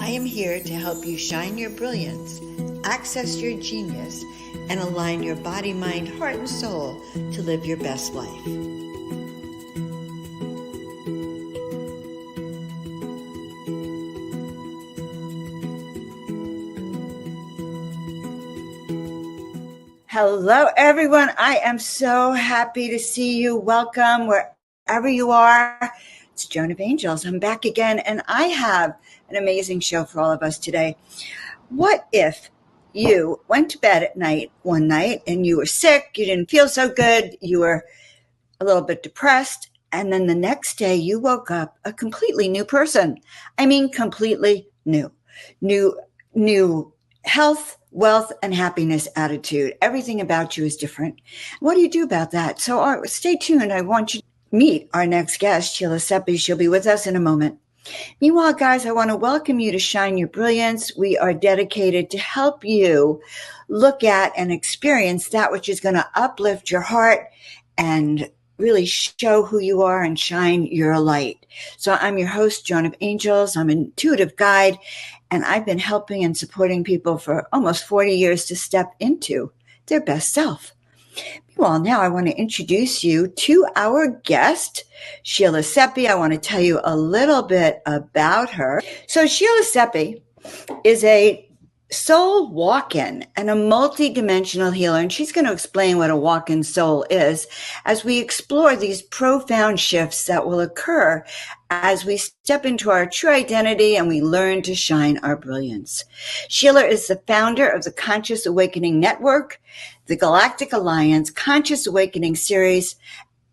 I am here to help you shine your brilliance, access your genius, and align your body, mind, heart, and soul to live your best life. Hello, everyone. I am so happy to see you. Welcome wherever you are. It's Joan of Angels. I'm back again, and I have an amazing show for all of us today. What if you went to bed at night one night and you were sick, you didn't feel so good, you were a little bit depressed, and then the next day you woke up a completely new person? I mean, completely new health, wealth, and happiness attitude. Everything about you is different. What do you do about that? So stay tuned. I want you to meet our next guest, Sheila Seppi. She'll be with us in a moment. Meanwhile, guys, I want to welcome you to Shine Your Brilliance. We are dedicated to help you look at and experience that which is going to uplift your heart and really show who you are and shine your light. So I'm your host, Joan of Angels. I'm an intuitive guide, and I've been helping and supporting people for almost 40 years to step into their best self. Well, now I want to introduce you to our guest, Sheila Seppi. I want to tell you a little bit about her. So Sheila Seppi is a soul walk-in and a multidimensional healer, and she's going to explain what a walk-in soul is as we explore these profound shifts that will occur as we step into our true identity and we learn to shine our brilliance. Sheila is the founder of the Conscious Awakening Network, the Galactic Alliance, Conscious Awakening Series,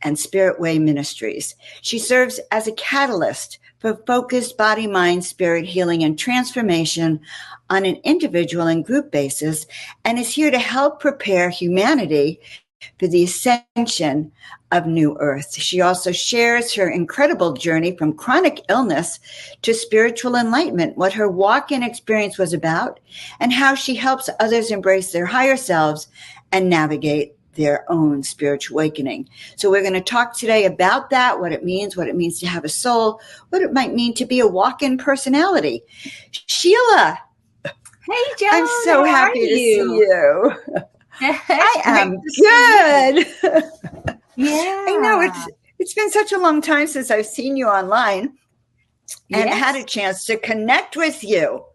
and Spirit Way Ministries. She serves as a catalyst for focused body, mind, spirit healing and transformation on an individual and group basis, and is here to help prepare humanity for the ascension of New Earth. She also shares her incredible journey from chronic illness to spiritual enlightenment, what her walk-in experience was about, and how she helps others embrace their higher selves and navigate their own spiritual awakening. So we're going to talk today about that, what it means to have a soul, what it might mean to be a walk-in personality. Sheila. Hey, Joan. I'm so happy to see you. I am good. Yeah. I know it's been such a long time since I've seen you online and had a chance to connect with you.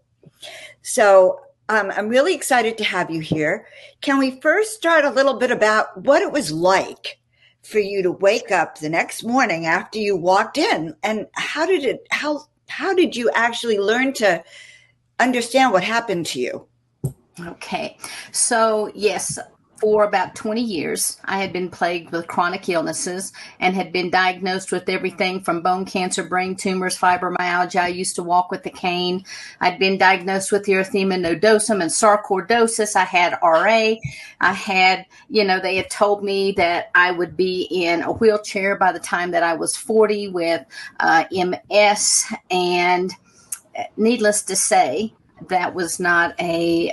So I'm really excited to have you here. Can we first start a little bit about what it was like for you to wake up the next morning after you walked in, and how did you actually learn to understand what happened to you? Okay. So, yes, for about 20 years, I had been plagued with chronic illnesses and had been diagnosed with everything from bone cancer, brain tumors, fibromyalgia. I used to walk with a cane. I'd been diagnosed with erythema nodosum and sarcoidosis. I had RA. I had, they had told me that I would be in a wheelchair by the time that I was 40 with MS. And needless to say, that was not a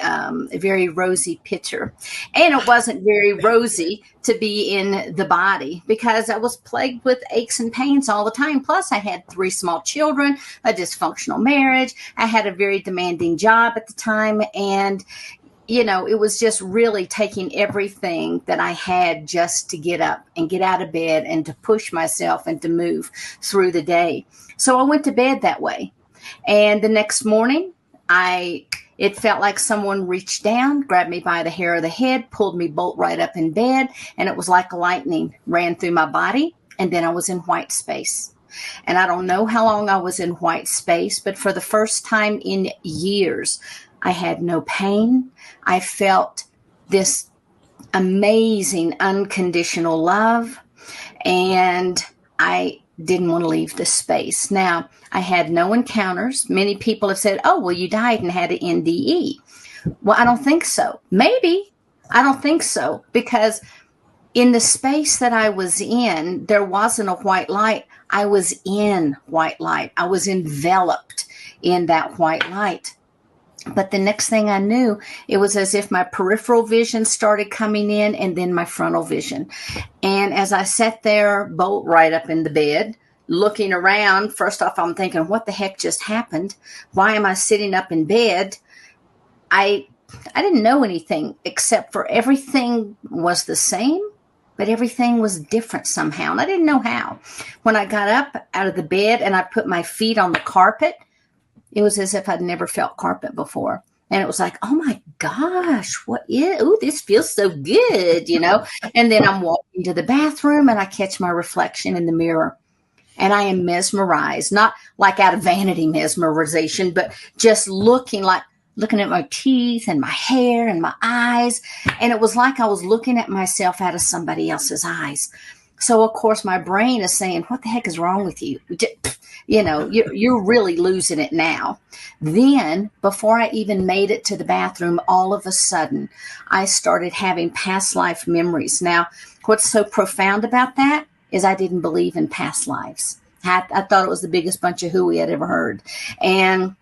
very rosy picture. And it wasn't very rosy to be in the body because I was plagued with aches and pains all the time. Plus, I had 3 small children, a dysfunctional marriage. I had a very demanding job at the time. And, it was just really taking everything that I had just to get up and get out of bed and to push myself and to move through the day. So I went to bed that way. And the next morning, it felt like someone reached down, grabbed me by the hair of the head, pulled me bolt right up in bed, and it was like lightning ran through my body, and then I was in white space. And I don't know how long I was in white space, but for the first time in years, I had no pain. I felt this amazing unconditional love, and I didn't want to leave the space. Now, I had no encounters. Many people have said, oh, well, you died and had an NDE. Well, I don't think so. Maybe. I don't think so. Because in the space that I was in, there wasn't a white light. I was in white light. I was enveloped in that white light. But the next thing I knew, it was as if my peripheral vision started coming in and then my frontal vision. And as I sat there, bolt right up in the bed, looking around. First off, I'm thinking, what the heck just happened? Why am I sitting up in bed? I didn't know anything except for everything was the same, but everything was different somehow. And I didn't know how. When I got up out of the bed and I put my feet on the carpet, it was as if I'd never felt carpet before. And it was like, oh my gosh, this feels so good, And then I'm walking to the bathroom and I catch my reflection in the mirror. And I am mesmerized, not like out of vanity mesmerization, but just looking at my teeth and my hair and my eyes. And it was like I was looking at myself out of somebody else's eyes. So, of course, my brain is saying, what the heck is wrong with you? You're really losing it now. Then, before I even made it to the bathroom, all of a sudden, I started having past life memories. Now, what's so profound about that is I didn't believe in past lives. I thought it was the biggest bunch of hooey I'd ever heard. And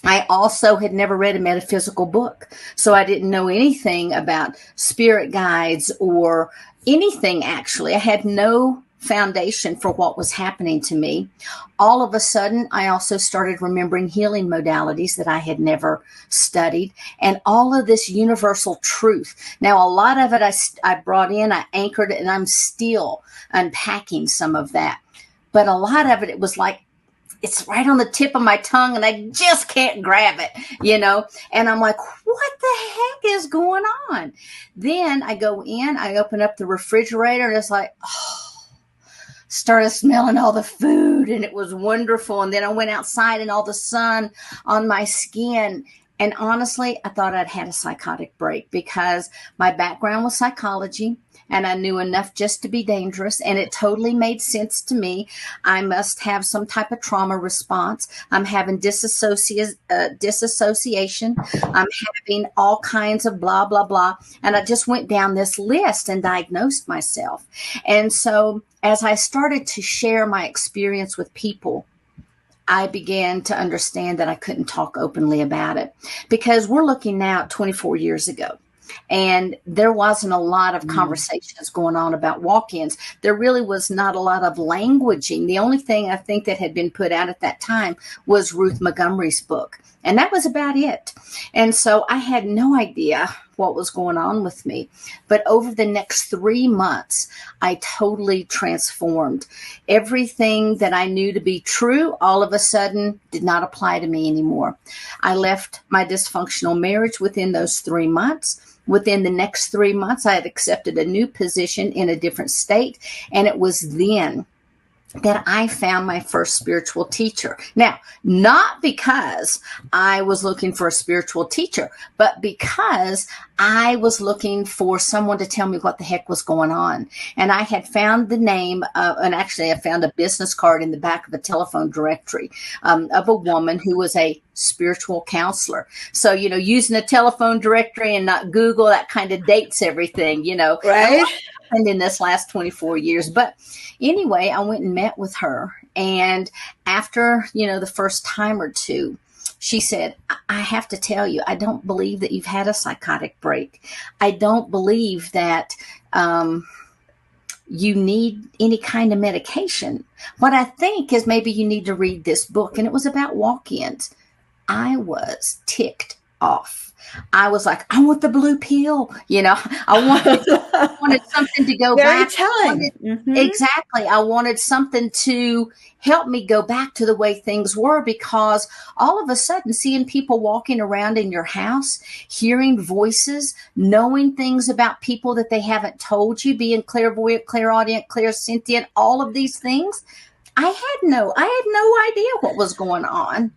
I also had never read a metaphysical book, so I didn't know anything about spirit guides or anything, actually. I had no foundation for what was happening to me. All of a sudden, I also started remembering healing modalities that I had never studied, and all of this universal truth. Now, a lot of it I brought in, I anchored it, and I'm still unpacking some of that. But a lot of it was like, it's right on the tip of my tongue and I just can't grab it, and I'm like, what the heck is going on? Then I go in, I open up the refrigerator and it's like, started smelling all the food and it was wonderful. And then I went outside and all the sun on my skin. And honestly, I thought I'd had a psychotic break because my background was psychology and I knew enough just to be dangerous. And it totally made sense to me. I must have some type of trauma response. I'm having disassociation. I'm having all kinds of blah, blah, blah. And I just went down this list and diagnosed myself. And so as I started to share my experience with people, I began to understand that I couldn't talk openly about it because we're looking now at 24 years ago. And there wasn't a lot of conversations going on about walk-ins. There really was not a lot of languaging. The only thing I think that had been put out at that time was Ruth Montgomery's book. And that was about it. And so I had no idea what was going on with me. But over the next 3 months, I totally transformed. Everything that I knew to be true, all of a sudden, did not apply to me anymore. I left my dysfunctional marriage within those 3 months. Within the next 3 months, I had accepted a new position in a different state. And it was then that I found my first spiritual teacher. Now, not because I was looking for a spiritual teacher, but because I was looking for someone to tell me what the heck was going on. And I had found the name, and actually I found a business card in the back of a telephone directory of a woman who was a spiritual counselor. So, using a telephone directory and not Google, that kind of dates everything, Right. And in this last 24 years. But anyway, I went and met with her. And after, the first time or two, she said, I have to tell you, I don't believe that you've had a psychotic break. I don't believe that you need any kind of medication. What I think is maybe you need to read this book. And it was about walk-ins. I was ticked off. I was like, I want the blue pill. I wanted something to go Very back. telling. Exactly. I wanted something to help me go back to the way things were, because all of a sudden seeing people walking around in your house, hearing voices, knowing things about people that they haven't told you, being clairvoyant, clairaudient, clairsentient, all of these things, I had no idea what was going on.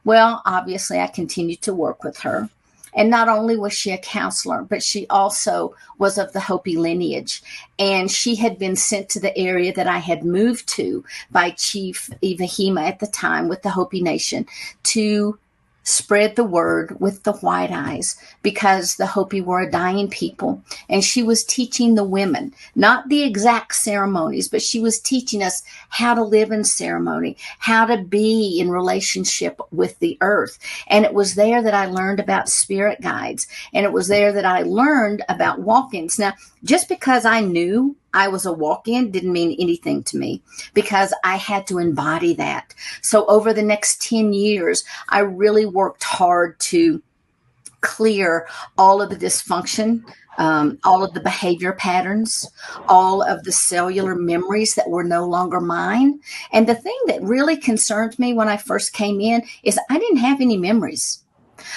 Well, obviously I continued to work with her. And not only was she a counselor, but she also was of the Hopi lineage. And she had been sent to the area that I had moved to by Chief Evahima at the time with the Hopi Nation to spread the word with the white eyes, because the Hopi were a dying people. And she was teaching the women, not the exact ceremonies, but she was teaching us how to live in ceremony, how to be in relationship with the earth. And it was there that I learned about spirit guides. And it was there that I learned about walk-ins. Now, just because I knew I was a walk-in didn't mean anything to me because I had to embody that. So over the next 10 years, I really worked hard to clear all of the dysfunction, all of the behavior patterns, all of the cellular memories that were no longer mine. And the thing that really concerned me when I first came in is I didn't have any memories.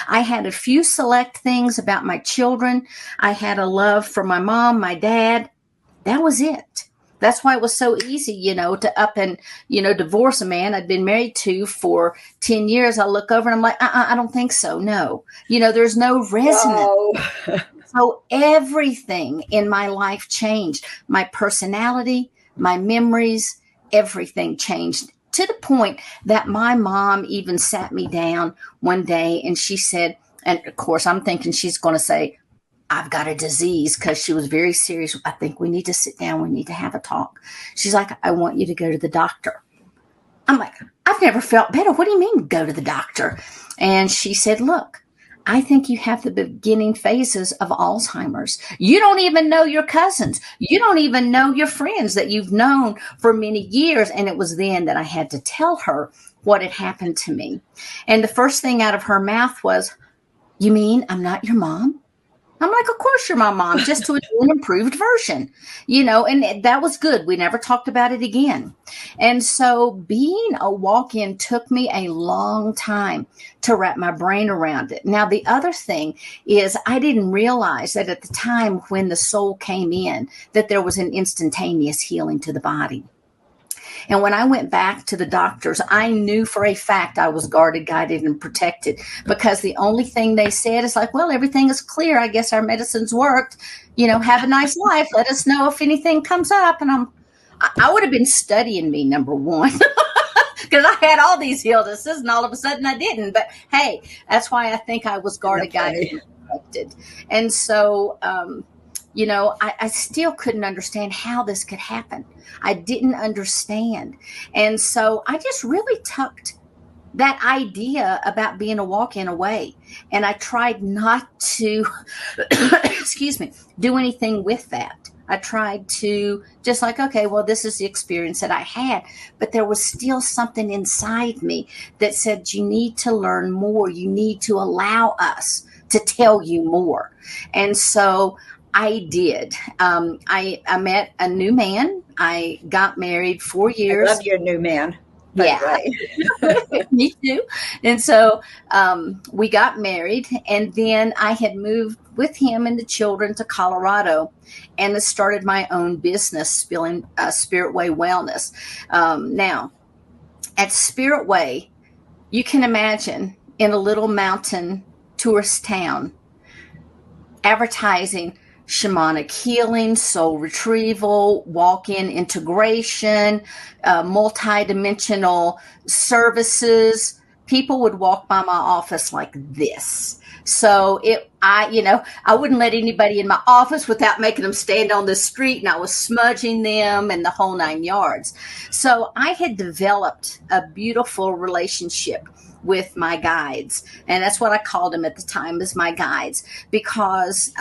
I had a few select things about my children. I had a love for my mom, my dad. That was it. That's why it was so easy, to up and, divorce a man I'd been married to for 10 years. I look over and I'm like, I don't think so. No, there's no resonance. Wow. So everything in my life changed. My personality, my memories, everything changed to the point that my mom even sat me down one day and she said, and of course I'm thinking she's going to say, I've got a disease, because she was very serious. I think we need to sit down. We need to have a talk. She's like, I want you to go to the doctor. I'm like, I've never felt better. What do you mean go to the doctor? And she said, look, I think you have the beginning phases of Alzheimer's. You don't even know your cousins. You don't even know your friends that you've known for many years. And it was then that I had to tell her what had happened to me. And the first thing out of her mouth was, you mean I'm not your mom? I'm like, of course you're my mom, just to an improved version, and that was good. We never talked about it again. And so being a walk-in took me a long time to wrap my brain around it. Now, the other thing is I didn't realize that at the time when the soul came in, that there was an instantaneous healing to the body. And when I went back to the doctors, I knew for a fact I was guarded, guided, and protected, because the only thing they said is like, well, everything is clear. I guess our medicines worked. Have a nice life. Let us know if anything comes up. And I would have been studying me, number one, because I had all these illnesses and all of a sudden I didn't. But hey, that's why I think I was guarded, guided, and protected. And so, I still couldn't understand how this could happen. I didn't understand. And so I just really tucked that idea about being a walk-in away. And I tried not to, excuse me, do anything with that. I tried to just like, okay, well, this is the experience that I had. But there was still something inside me that said, you need to learn more. You need to allow us to tell you more. And so I did. I met a new man. I got married 4 years. I love your new man. Yeah, me too. And so we got married, and then I had moved with him and the children to Colorado, and started my own business, Spirit Way Wellness. Now, at Spirit Way, you can imagine in a little mountain tourist town, advertising shamanic healing, soul retrieval, walk-in integration, multidimensional services. People would walk by my office like this. So I wouldn't let anybody in my office without making them stand on the street, and I was smudging them and the whole 9 yards. So I had developed a beautiful relationship with my guides. And that's what I called them at the time, as my guides, because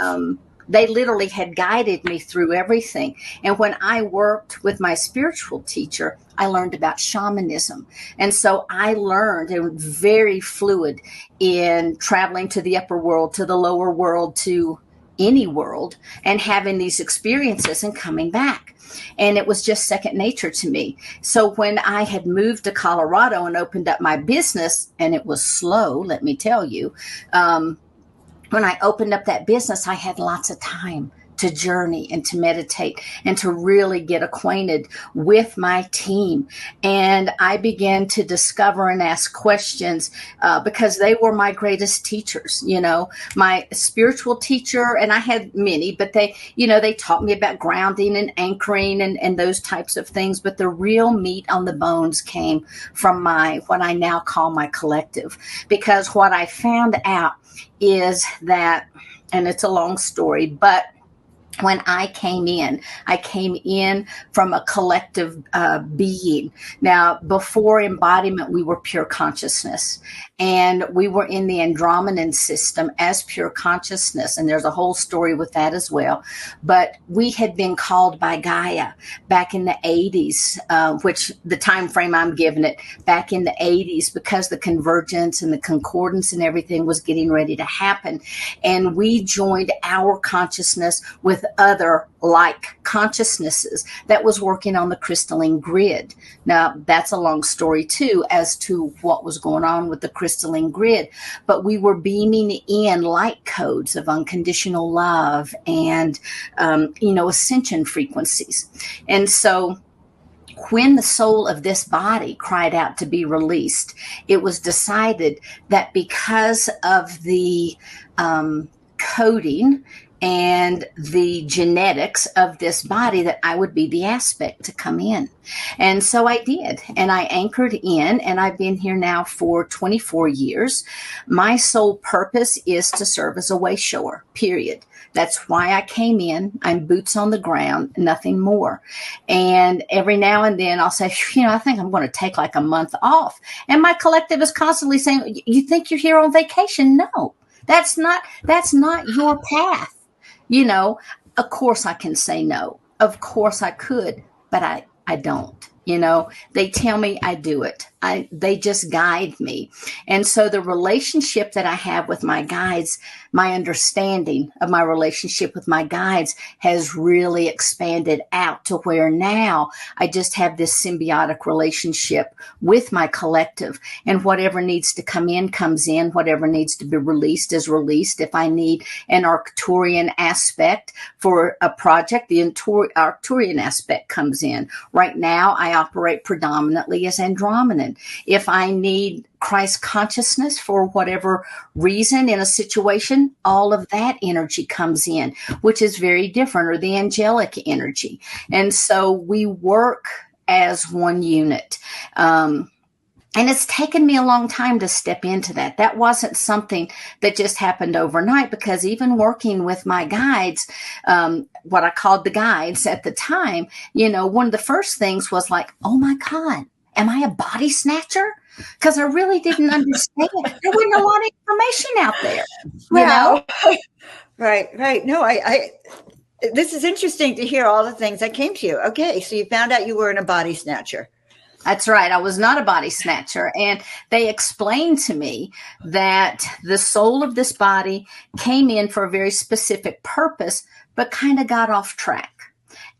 they literally had guided me through everything. And when I worked with my spiritual teacher, I learned about shamanism. And so I learned, and very fluid in traveling to the upper world, to the lower world, to any world, and having these experiences and coming back. And it was just second nature to me. So when I had moved to Colorado and opened up my business, and it was slow, let me tell you, when I opened up that business, I had lots of time to journey and to meditate and to really get acquainted with my team. And I began to discover and ask questions because they were my greatest teachers. My spiritual teacher, and I had many, but they taught me about grounding and anchoring and those types of things. But the real meat on the bones came from what I now call my collective, because what I found out is that, and it's a long story, but when I came in from a collective being. Now, before embodiment, we were pure consciousness, and we were in the Andromedan system as pure consciousness. And there's a whole story with that as well. But we had been called by Gaia back in the 80s, which the time frame I'm giving it, back in the 80s, because the convergence and the concordance and everything was getting ready to happen. And we joined our consciousness with other like consciousnesses that was working on the crystalline grid. Now, that's a long story too as to what was going on with the crystalline grid, but we were beaming in light codes of unconditional love and, ascension frequencies. And so when the soul of this body cried out to be released, it was decided that because of the coding and the genetics of this body, that I would be the aspect to come in. And so I did. And I anchored in, and I've been here now for 24 years. My sole purpose is to serve as a way shower, period. That's why I came in. I'm boots on the ground, nothing more. And every now and then I'll say, I think I'm going to take like a month off. And my collective is constantly saying, you think you're here on vacation? No, that's not your path. Of course I can say no. Of course I could, but I don't. They tell me I do it. They just guide me. And so the relationship that I have with my guides, my understanding of my relationship with my guides has really expanded out to where now I just have this symbiotic relationship with my collective, and whatever needs to come in comes in. Whatever needs to be released is released. If I need an Arcturian aspect for a project, the Arcturian aspect comes in. Right now, I operate predominantly as Andromedan. If I need Christ consciousness for whatever reason in a situation, all of that energy comes in, which is very different, or the angelic energy. And so we work as one unit. And it's taken me a long time to step into that. That wasn't something that just happened overnight, because even working with my guides, what I called the guides at the time, one of the first things was like, oh my God, am I a body snatcher? Because I really didn't understand. There wasn't a lot of information out there, Well, Right. No, I this is interesting to hear all the things that came to you. Okay, so you found out you weren't a body snatcher. That's right. I was not a body snatcher. And they explained to me that the soul of this body came in for a very specific purpose, but kind of got off track.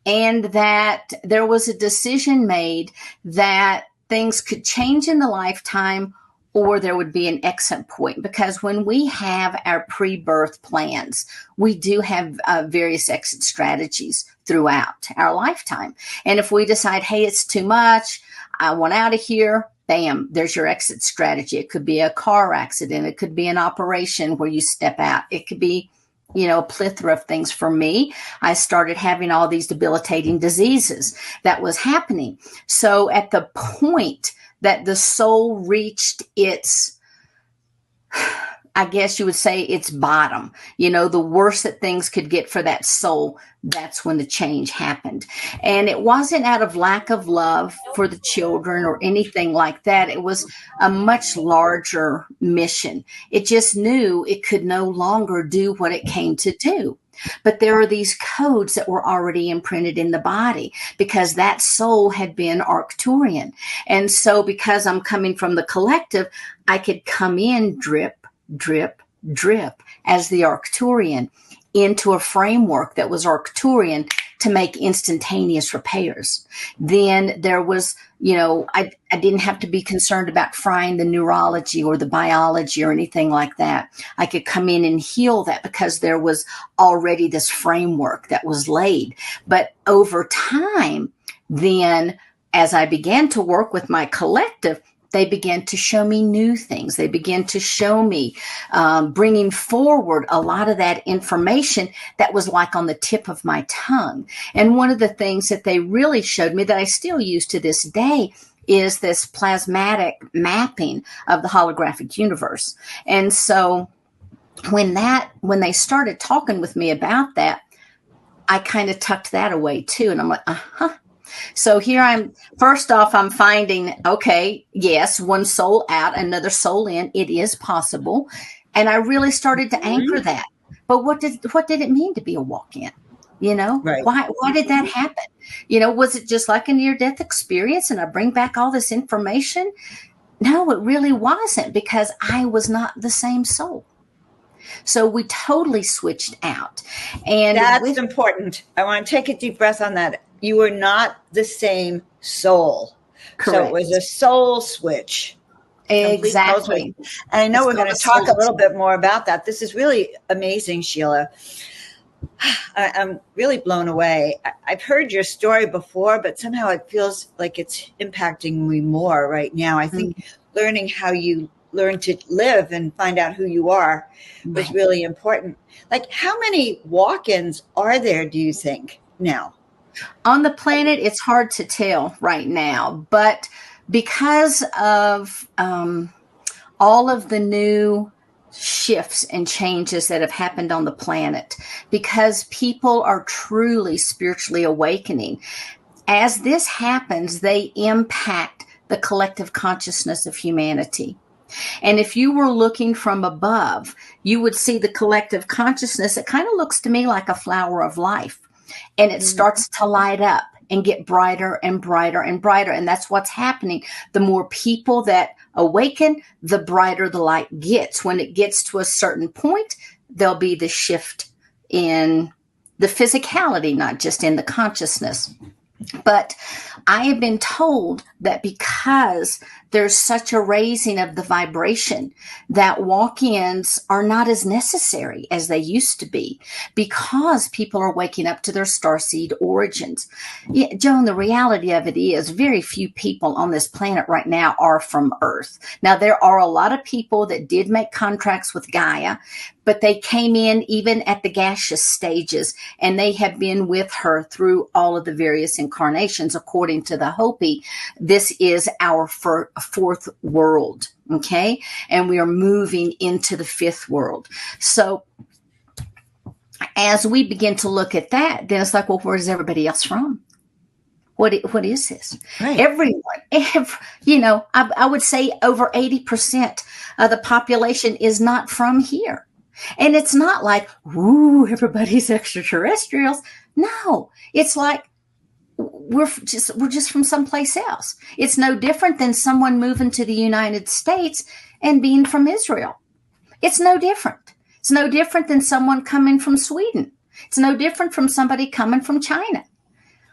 And that there was a decision made that things could change in the lifetime, or there would be an exit point. Because when we have our pre-birth plans, we do have various exit strategies throughout our lifetime. And if we decide, hey, it's too much, I want out of here, bam, there's your exit strategy. It could be a car accident. It could be an operation where you step out. It could be, a plethora of things. For me, I started having all these debilitating diseases that was happening. So at the point that the soul reached its, I guess you would say, its bottom, the worst that things could get for that soul, that's when the change happened. And it wasn't out of lack of love for the children or anything like that. It was a much larger mission. It just knew it could no longer do what it came to do. But there are these codes that were already imprinted in the body, because that soul had been Arcturian. And so because I'm coming from the collective, I could come in drip, drip, drip as the Arcturian into a framework that was Arcturian to make instantaneous repairs. Then there was, I didn't have to be concerned about frying the neurology or the biology or anything like that. I could come in and heal that because there was already this framework that was laid. But over time, then as I began to work with my collective, they began to show me new things. They began to show me, bringing forward a lot of that information that was like on the tip of my tongue. And one of the things that they really showed me that I still use to this day is this plasmatic mapping of the holographic universe. And so when they started talking with me about that, I kind of tucked that away too. And I'm like, So here first off, I'm finding, okay, yes, one soul out, another soul in. It is possible. And I really started to anchor that. But what did it mean to be a walk-in? Right. Why did that happen? Was it just like a near-death experience and I bring back all this information? No, it really wasn't, because I was not the same soul. So we totally switched out. And that's important. I want to take a deep breath on that. You were not the same soul. Correct. So it was a soul switch. Exactly. And I know we're going to talk a little bit more about that. This is really amazing, Sheila. I'm really blown away. I've heard your story before, but somehow it feels like it's impacting me more right now. I think learning how you learn to live and find out who you are was really important. Like, how many walk-ins are there, do you think, now? On the planet, it's hard to tell right now, but because of all of the new shifts and changes that have happened on the planet, because people are truly spiritually awakening, as this happens, they impact the collective consciousness of humanity. And if you were looking from above, you would see the collective consciousness. It kind of looks to me like a flower of life, and it starts to light up and get brighter and brighter and brighter. And that's what's happening. The more people that awaken, the brighter the light gets. When it gets to a certain point, there'll be the shift in the physicality, not just in the consciousness. But I have been told that because there's such a raising of the vibration, that walk-ins are not as necessary as they used to be, because people are waking up to their starseed origins. Yeah, Joan, the reality of it is very few people on this planet right now are from Earth. Now, there are a lot of people that did make contracts with Gaia, but they came in even at the gaseous stages, and they have been with her through all of the various incarnations. According to the Hopi, this is our fourth world, okay? And we are moving into the fifth world. So as we begin to look at that, then it's like, well, where's everybody else from? What is this? Right. Everyone, I would say over 80% of the population is not from here. And it's not like, ooh, everybody's extraterrestrials. No, it's like we're just from someplace else. It's no different than someone moving to the United States and being from Israel. It's no different. It's no different than someone coming from Sweden. It's no different from somebody coming from China.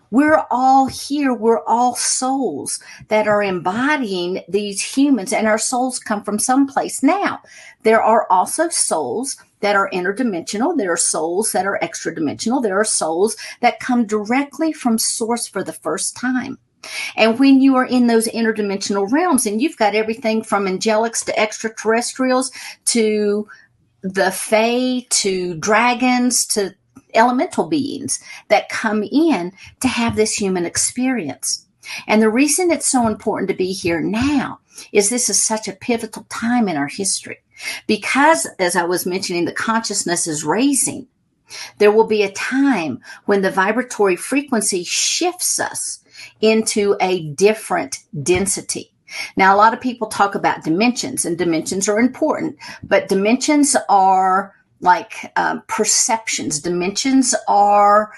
We're all here. We're all souls that are embodying these humans, and our souls come from someplace. Now, there are also souls that are interdimensional. There are souls that are extra dimensional. There are souls that come directly from source for the first time. And when you are in those interdimensional realms, and you've got everything from angelics to extraterrestrials to the fae to dragons to elemental beings that come in to have this human experience. And the reason it's so important to be here now is this is such a pivotal time in our history, because, as I was mentioning, the consciousness is raising. There will be a time when the vibratory frequency shifts us into a different density. Now, a lot of people talk about dimensions, and dimensions are important, but dimensions are like perceptions. Dimensions are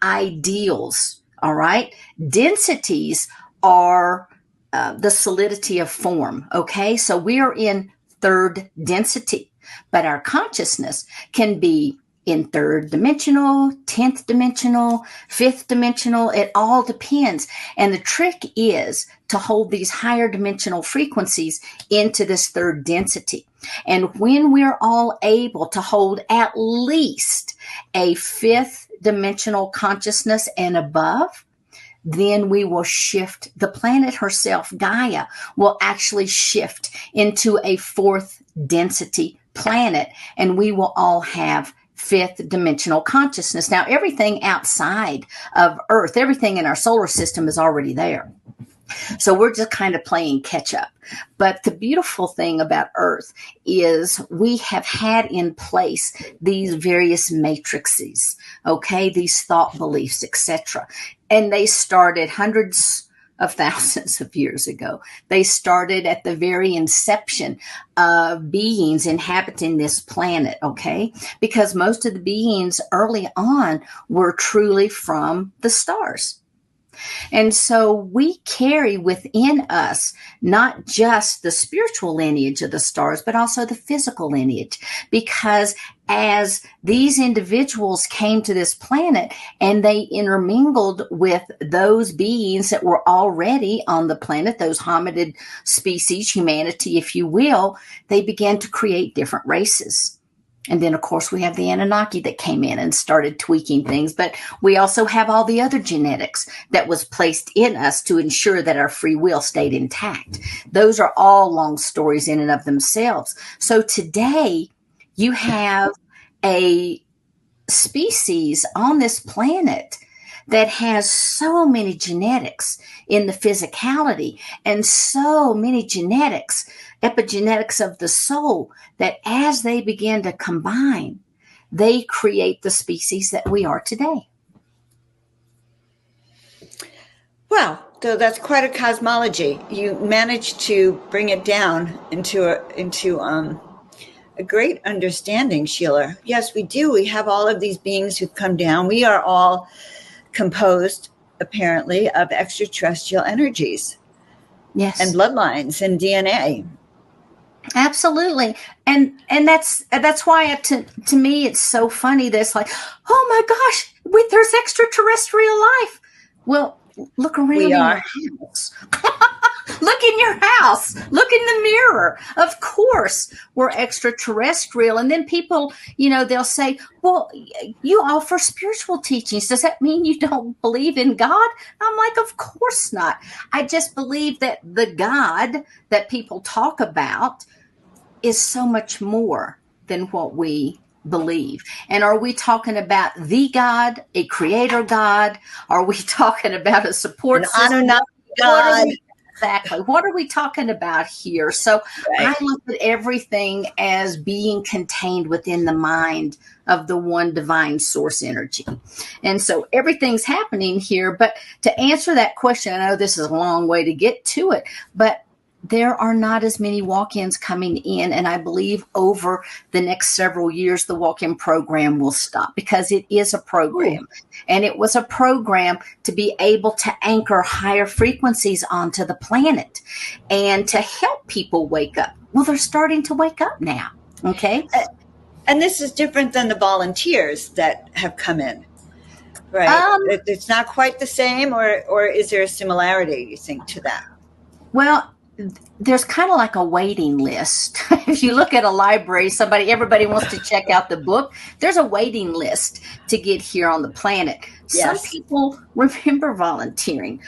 ideals, all right? Densities are the solidity of form, okay? So we are in third density, but our consciousness can be in third dimensional, 10th dimensional, fifth dimensional. It all depends. And the trick is to hold these higher dimensional frequencies into this third density. And when we're all able to hold at least a fifth dimensional consciousness and above, then we will shift. The planet herself, Gaia, will actually shift into a fourth density planet, and we will all have fifth dimensional consciousness. Now, everything outside of Earth, everything in our solar system is already there. So we're just kind of playing catch up. But the beautiful thing about Earth is we have had in place these various matrices, okay, these thought beliefs, etc. And they started hundreds of thousands of years ago. They started at the very inception of beings inhabiting this planet, okay? Because most of the beings early on were truly from the stars. And so we carry within us not just the spiritual lineage of the stars, but also the physical lineage. Because as these individuals came to this planet and they intermingled with those beings that were already on the planet, those hominid species, humanity, if you will, they began to create different races. And then, of course, we have the Anunnaki that came in and started tweaking things. But we also have all the other genetics that was placed in us to ensure that our free will stayed intact. Those are all long stories in and of themselves. So today, you have a species on this planet that has so many genetics in the physicality and so many genetics, epigenetics of the soul, that as they begin to combine, they create the species that we are today. Well, so that's quite a cosmology. You managed to bring it down into a great understanding, Sheila. Yes, we do. We have all of these beings who've come down. We are all composed, apparently, of extraterrestrial energies. Yes. And bloodlines and DNA. Absolutely. And that's why to me it's so funny that it's like, oh my gosh, there's extraterrestrial life. Well, look around in your house. Look in your house. Look in the mirror. Of course, we're extraterrestrial. And then people, they'll say, well, you offer spiritual teachings. Does that mean you don't believe in God? I'm like, of course not. I just believe that the God that people talk about is so much more than what we believe. And are we talking about the God, a creator God? Are we talking about a support system? God. Exactly. What are we talking about here? So I look at everything as being contained within the mind of the one divine source energy. And so everything's happening here. But to answer that question, I know this is a long way to get to it, but there are not as many walk-ins coming in. And I believe over the next several years, the walk-in program will stop because it is a program. Ooh. And it was a program to be able to anchor higher frequencies onto the planet and to help people wake up. Well, they're starting to wake up now. Okay. And this is different than the volunteers that have come in, right? It's not quite the same, or is there a similarity, you think, to that? Well, there's kind of like a waiting list. If you look at a library, everybody wants to check out the book. There's a waiting list to get here on the planet. Yes. Some people remember volunteering.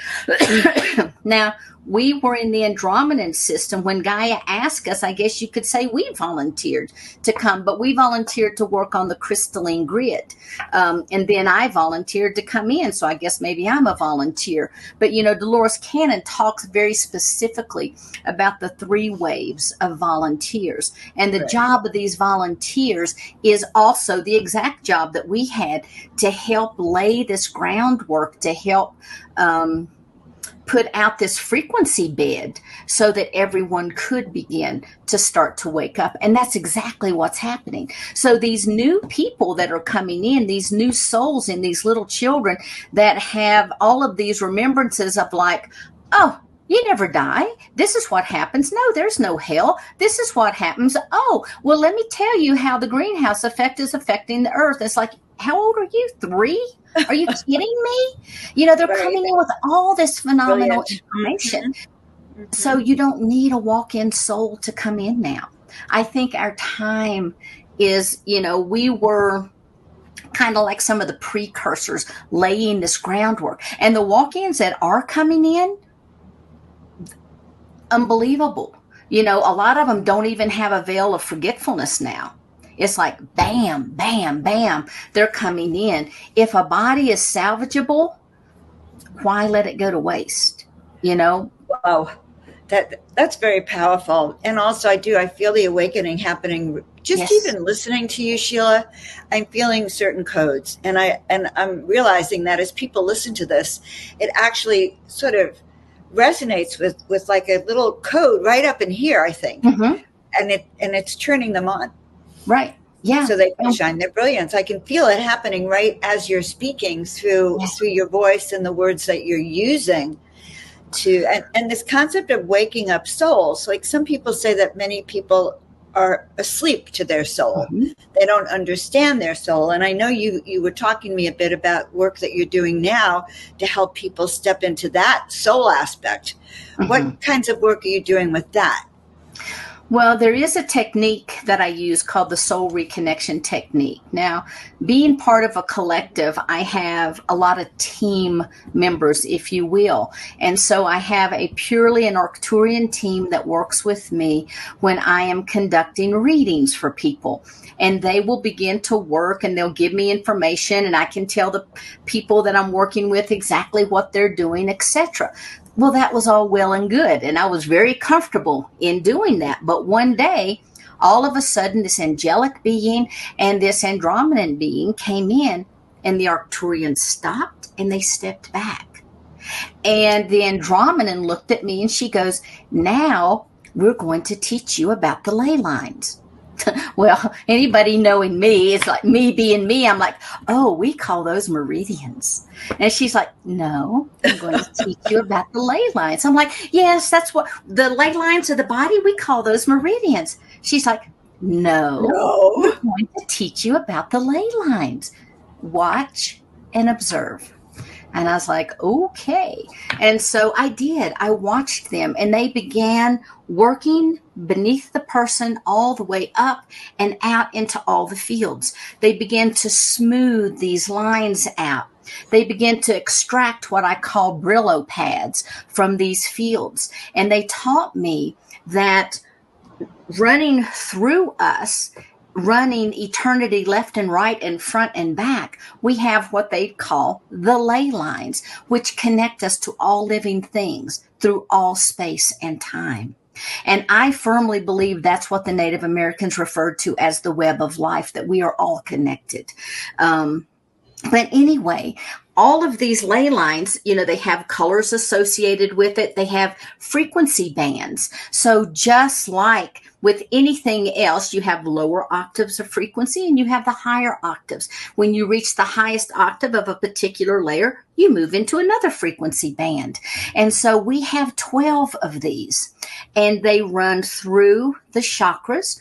Now, we were in the Andromedan system when Gaia asked us, I guess you could say we volunteered to come, but we volunteered to work on the crystalline grid. And then I volunteered to come in. So I guess maybe I'm a volunteer. But, Dolores Cannon talks very specifically about the 3 waves of volunteers. And the job of these volunteers is also the exact job that we had to help lay this groundwork, to help put out this frequency bed so that everyone could begin to start to wake up. And that's exactly what's happening. So these new people that are coming in, these new souls in these little children that have all of these remembrances of like, oh, you never die. This is what happens. No, there's no hell. This is what happens. Oh, well, let me tell you how the greenhouse effect is affecting the earth. It's like, how old are you? 3? Are you kidding me? They're coming in with all this phenomenal information. Mm-hmm. So you don't need a walk-in soul to come in now. I think our time is, we were kind of like some of the precursors laying this groundwork. And the walk-ins that are coming in, unbelievable. A lot of them don't even have a veil of forgetfulness now. It's like bam, bam, bam. They're coming in. If a body is salvageable, why let it go to waste? you know? Wow. That's very powerful. And also I feel the awakening happening just Yes. even listening to you, Sheila. I'm feeling certain codes, and I'm realizing that as people listen to this, it actually sort of resonates with like a little code right up in here, I think. Mm-hmm. And it's turning them on Right. Yeah. so they can shine their brilliance. I can feel it happening right as you're speaking Yeah. through your voice and the words that you're using to and this concept of waking up souls. Like some people say that many people are asleep to their soul. Mm-hmm. They don't understand their soul. And I know you were talking to me a bit about work that you're doing now to help people step into that soul aspect. Mm-hmm. What kinds of work are you doing with that? Well, there is a technique that I use called the soul reconnection technique. Now, being part of a collective, I have a lot of team members, if you will. And so I have a purely an Arcturian team that works with me when I am conducting readings for people. And they will begin to work and they'll give me information, and I can tell the people that I'm working with exactly what they're doing, etc. Well, that was all well and good, and I was very comfortable in doing that. But one day, all of a sudden, this angelic being and this Andromedan being came in, and the Arcturians stopped and they stepped back. And the Andromedan looked at me and she goes, "Now we're going to teach you about the ley lines." Well, anybody knowing me, it's like me being me. I'm like, "Oh, we call those meridians." And she's like, "No, I'm going to teach you about the ley lines." I'm like, "Yes, that's what the ley lines of the body, we call those meridians." She's like, "No, we're No. going to teach you about the ley lines. Watch and observe." And I was like, okay. And so I did. I watched them and they began working beneath the person all the way up and out into all the fields. They began to smooth these lines out. They began to extract what I call Brillo pads from these fields. And they taught me that running through us, running eternity left and right and front and back, we have what they call the ley lines, which connect us to all living things through all space and time. And I firmly believe that's what the Native Americans referred to as the web of life, that we are all connected. But anyway, all of these ley lines, they have colors associated with it. They have frequency bands. So just like with anything else, you have lower octaves of frequency and you have the higher octaves. When you reach the highest octave of a particular layer, you move into another frequency band. And so we have 12 of these, and they run through the chakras,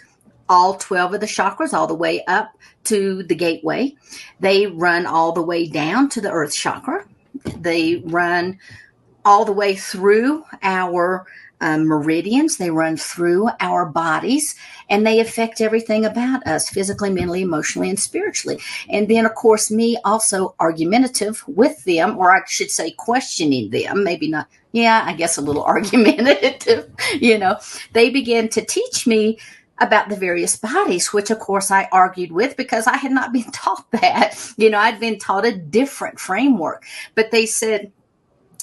all 12 of the chakras, all the way up to the gateway. They run all the way down to the earth chakra. They run all the way through our meridians. They run through our bodies, and they affect everything about us physically, mentally, emotionally, and spiritually. And then, of course, me also argumentative with them, or I should say questioning them, maybe not. Yeah, I guess a little argumentative, they began to teach me about the various bodies, which of course I argued with because I had not been taught that. I'd been taught a different framework. But they said,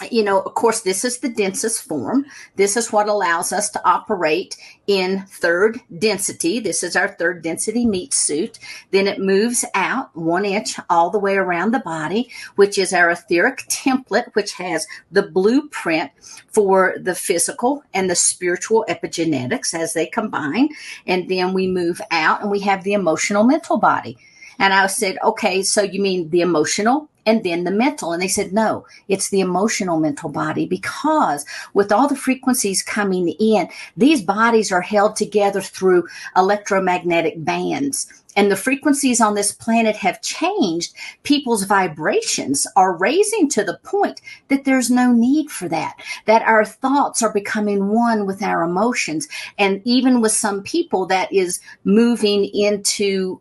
of course, this is the densest form. This is what allows us to operate in third density. This is our third density meat suit. Then it moves out 1 inch all the way around the body, which is our etheric template, which has the blueprint for the physical and the spiritual epigenetics as they combine. And then we move out and we have the emotional mental body. And I said, okay, so you mean the emotional and then the mental? And they said, no, it's the emotional mental body, because with all the frequencies coming in, these bodies are held together through electromagnetic bands. And the frequencies on this planet have changed. People's vibrations are raising to the point that there's no need for that our thoughts are becoming one with our emotions. And even with some people, that is moving into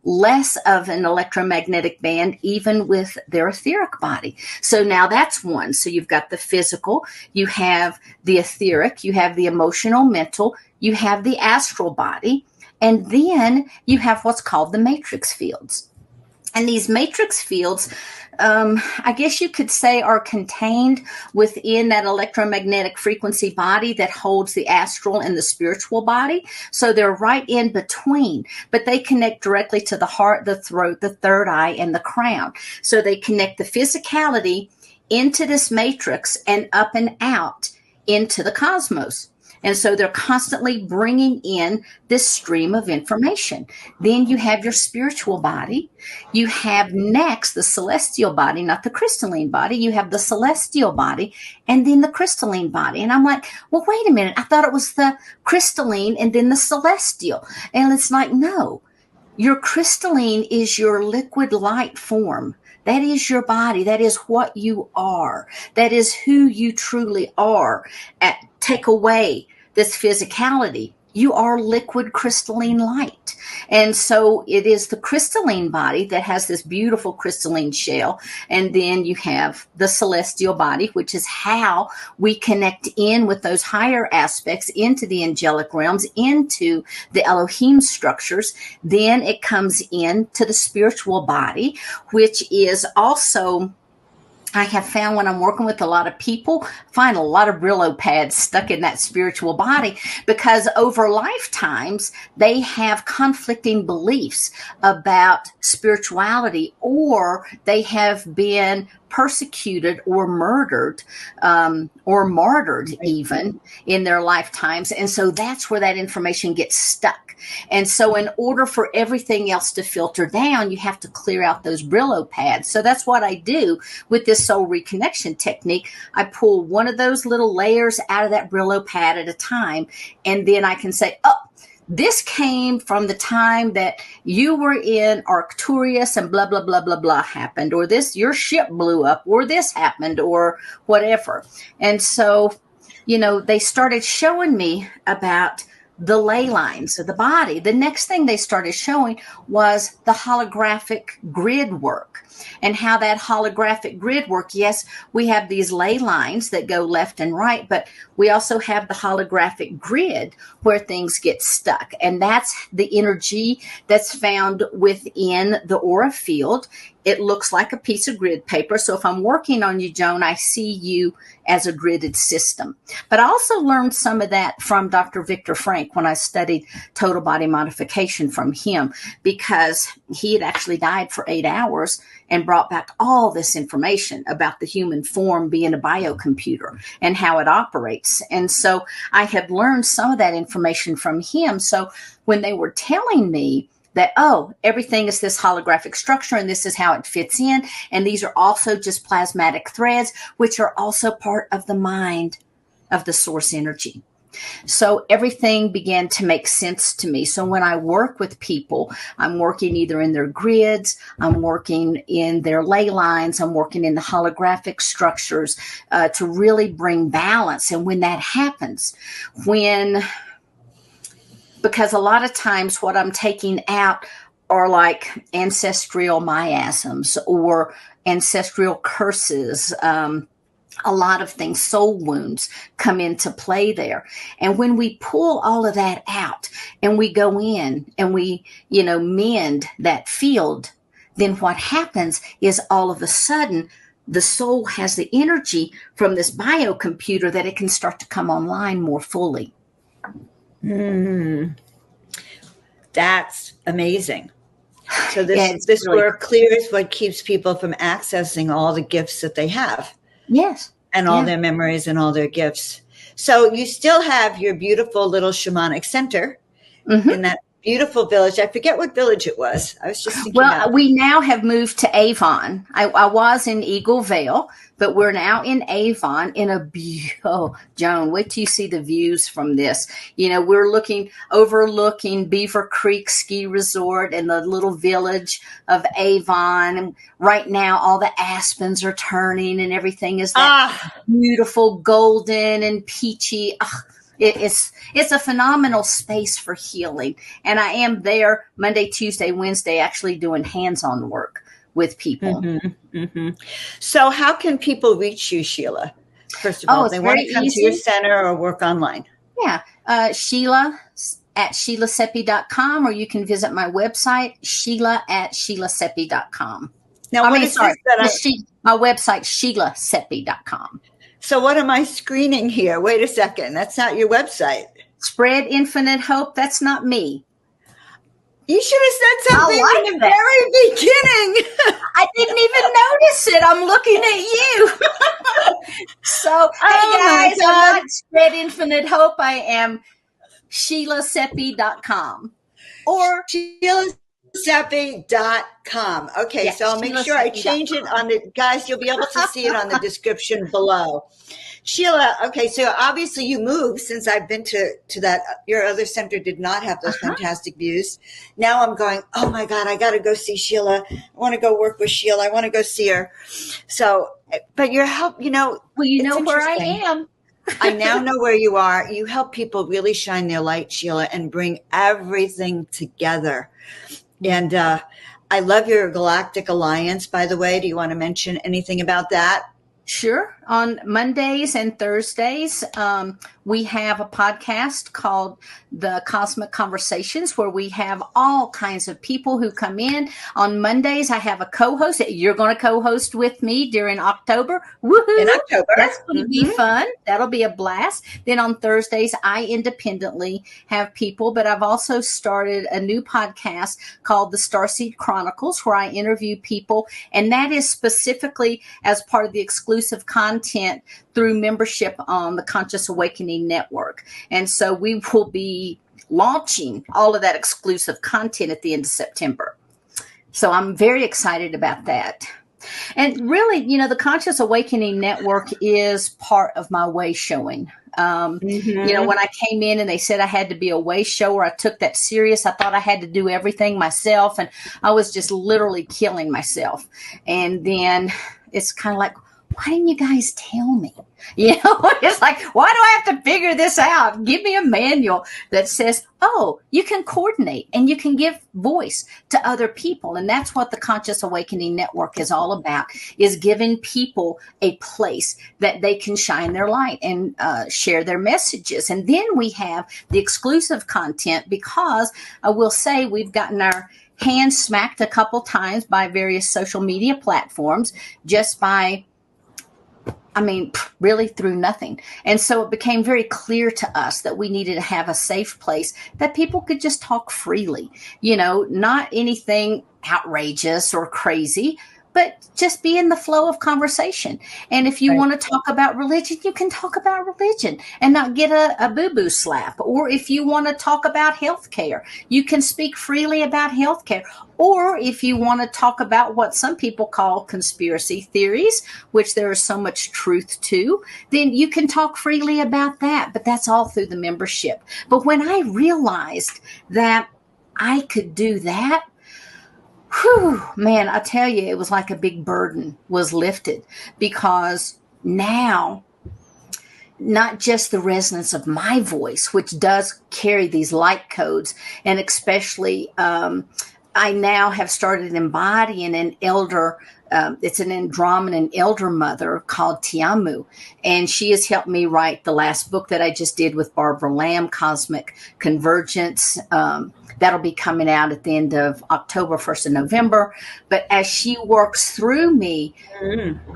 less of an electromagnetic band, even with their etheric body. So now that's one. So you've got the physical, you have the etheric, you have the emotional, mental, you have the astral body, and then you have what's called the matrix fields. And these matrix fields, I guess you could say, are contained within that electromagnetic frequency body that holds the astral and the spiritual body. So they're right in between, but they connect directly to the heart, the throat, the third eye, and the crown. So they connect the physicality into this matrix and up and out into the cosmos. And so they're constantly bringing in this stream of information. Then you have your spiritual body. You have next the celestial body, not the crystalline body. You have the celestial body and then the crystalline body. And I'm like, well, wait a minute. I thought it was the crystalline and then the celestial. And it's like, no, your crystalline is your liquid light form. That is your body. That is what you are. That is who you truly are. Take away this physicality. You are liquid crystalline light. And so it is the crystalline body that has this beautiful crystalline shell. And then you have the celestial body, which is how we connect in with those higher aspects into the angelic realms, into the Elohim structures. Then it comes into the spiritual body, which is also, I have found when I'm working with a lot of people, find a lot of Brillo pads stuck in that spiritual body because over lifetimes, they have conflicting beliefs about spirituality, or they have been persecuted or murdered or martyred even in their lifetimes. And so that's where that information gets stuck. And so in order for everything else to filter down, you have to clear out those Brillo pads. So that's what I do with this soul reconnection technique. I pull one of those little layers out of that Brillo pad at a time. And then I can say, oh, this came from the time that you were in Arcturus and blah, blah, blah, blah, blah happened, or this, your ship blew up, or this happened, or whatever. And so, you know, they started showing me about the ley lines of the body. The next thing they started showing was the holographic grid work and how that holographic grid work. Yes, we have these ley lines that go left and right, but we also have the holographic grid where things get stuck. And that's the energy that's found within the aura field. It looks like a piece of grid paper. So if I'm working on you, Joan, I see you as a gridded system. But I also learned some of that from Dr. Viktor Frankl when I studied total body modification from him, because he had actually died for 8 hours and brought back all this information about the human form being a biocomputer and how it operates. And so I had learned some of that information from him. So when they were telling me that, oh, everything is this holographic structure and this is how it fits in, and these are also just plasmatic threads, which are also part of the mind of the source energy. So everything began to make sense to me. So when I work with people, I'm working either in their grids, I'm working in their ley lines, I'm working in the holographic structures to really bring balance. And when that happens, because a lot of times what I'm taking out are like ancestral miasms or ancestral curses. A lot of things, soul wounds come into play there. And when we pull all of that out and we go in and we, mend that field, then what happens is all of a sudden the soul has the energy from this biocomputer that it can start to come online more fully. That's amazing. So this really work clears what keeps people from accessing all the gifts that they have. Yes. And all their memories and all their gifts. So you still have your beautiful little shamanic center in that beautiful village. I forget what village it was. I was just thinking we now have moved to Avon. I was in Eagle Vale, but we're now in Avon in Joan, wait till you see the views from this. We're overlooking Beaver Creek Ski Resort and the little village of Avon. And right now, all the aspens are turning and everything is that beautiful golden and peachy. It's a phenomenal space for healing. And I am there Monday, Tuesday, Wednesday, actually doing hands-on work with people. So how can people reach you, Sheila? First of all, they want to come to your center or work online. Yeah. Sheila at sheilaseppi.com, or you can visit my website, sheila@sheilaseppi.com. Now, what is this that my website, sheilaseppi.com. So what am I screening here? Wait a second. That's not your website. Spread Infinite Hope. That's not me. You should have said something in the very beginning. I didn't even notice it. I'm looking at you. So, hey guys, I'm not Spread Infinite Hope. I am sheilaseppi.com. Or sheilaseppi.com. Okay, yeah, so I'll make sure I change it on the, guys, you'll be able to see it on the description below. Sheila, okay, so obviously you moved since I've been to that. Your other center did not have those fantastic views. Now I'm going, oh my God, I got to go see Sheila. I want to go work with Sheila. I want to go see her. So, but your help, well, you know where I am. I now know where you are. You help people really shine their light, Sheila, and bring everything together. And I love your Galactic Alliance, by the way. Do you want to mention anything about that? Sure. On Mondays and Thursdays, we have a podcast called The Cosmic Conversations, where we have all kinds of people who come in. On Mondays, I have a co-host. You're going to co-host with me during October. Woohoo! In October. That's going to be fun. That'll be a blast. Then on Thursdays, I independently have people, but I've also started a new podcast called The Starseed Chronicles, where I interview people, and that is specifically as part of the exclusive content through membership on the Conscious Awakening Network. And so we will be launching all of that exclusive content at the end of September. So I'm very excited about that. And really, the Conscious Awakening Network is part of my way showing. When I came in and they said I had to be a way shower, I took that serious. I thought I had to do everything myself, and I was just literally killing myself. And then it's kind of like, why didn't you guys tell me? It's like, why do I have to figure this out? Give me a manual that says, oh, you can coordinate and you can give voice to other people. And that's what the Conscious Awakening Network is all about, is giving people a place that they can shine their light and share their messages. And then we have the exclusive content, because I will say we've gotten our hands smacked a couple times by various social media platforms just by really through nothing. And so it became very clear to us that we needed to have a safe place that people could just talk freely, not anything outrageous or crazy, but just be in the flow of conversation. And if you want to talk about religion, you can talk about religion and not get a boo-boo slap. Or if you want to talk about healthcare, you can speak freely about healthcare. Or if you want to talk about what some people call conspiracy theories, which there is so much truth to, then you can talk freely about that. But that's all through the membership. But when I realized that I could do that, whew, man, I tell you, it was like a big burden was lifted, because now not just the resonance of my voice, which does carry these light codes, and especially I now have started embodying an elder. It's an Andromedan elder mother called Tiamu. And she has helped me write the last book that I just did with Barbara Lamb, Cosmic Convergence. That'll be coming out at the end of October, 1st of November. But as she works through me,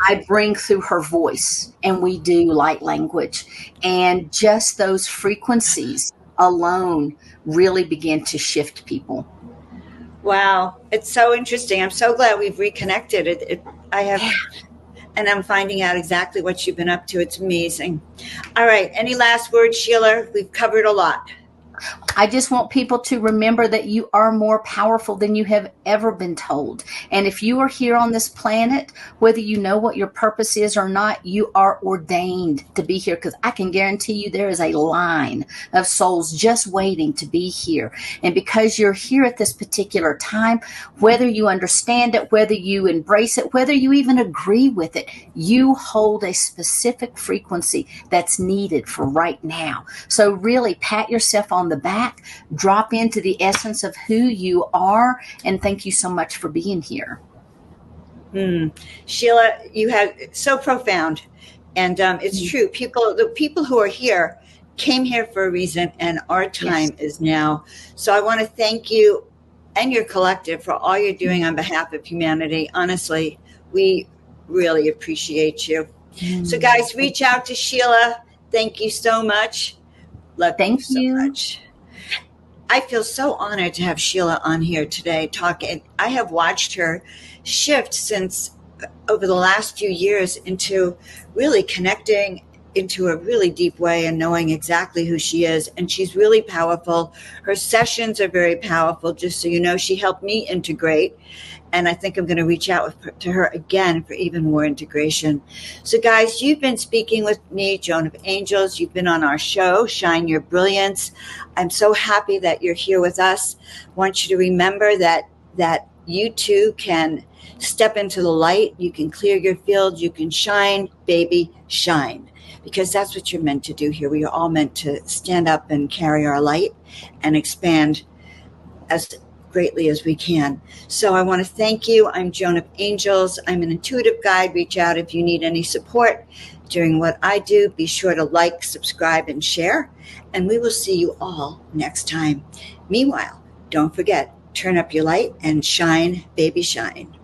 I bring through her voice, and we do light language. And just those frequencies alone really begin to shift people. Wow. It's so interesting. I'm so glad we've reconnected. And I'm finding out exactly what you've been up to. It's amazing. All right. Any last words, Sheila? We've covered a lot. I just want people to remember that you are more powerful than you have ever been told. And if you are here on this planet, whether you know what your purpose is or not, you are ordained to be here, because I can guarantee you there is a line of souls just waiting to be here. And because you're here at this particular time, whether you understand it, whether you embrace it, whether you even agree with it, you hold a specific frequency that's needed for right now. So really pat yourself on the back, drop into the essence of who you are, and thank you so much for being here. Sheila, you have so profound, and it's true. The people who are here, came here for a reason, and our Yes. time is now. So I want to thank you and your collective for all you're doing on behalf of humanity. Honestly, we really appreciate you. So, guys, reach out to Sheila. Thank you so much. Love you Thank so you. much. I feel so honored to have Sheila on here today talking. I have watched her shift since over the last few years into really connecting into a really deep way and knowing exactly who she is. And she's really powerful. Her sessions are very powerful. Just so you know, she helped me integrate. And I think I'm going to reach out to her again for even more integration. So, guys, you've been speaking with me, Joan of Angels. You've been on our show, Shine Your Brilliance. I'm so happy that you're here with us. I want you to remember that you too can step into the light. You can clear your field. You can shine, baby, shine. Because that's what you're meant to do here. We are all meant to stand up and carry our light and expand as greatly as we can. So I want to thank you. I'm Joan of Angels. I'm an intuitive guide. Reach out if you need any support during what I do. Be sure to like, subscribe, and share. And we will see you all next time. Meanwhile, don't forget, turn up your light and shine, baby, shine.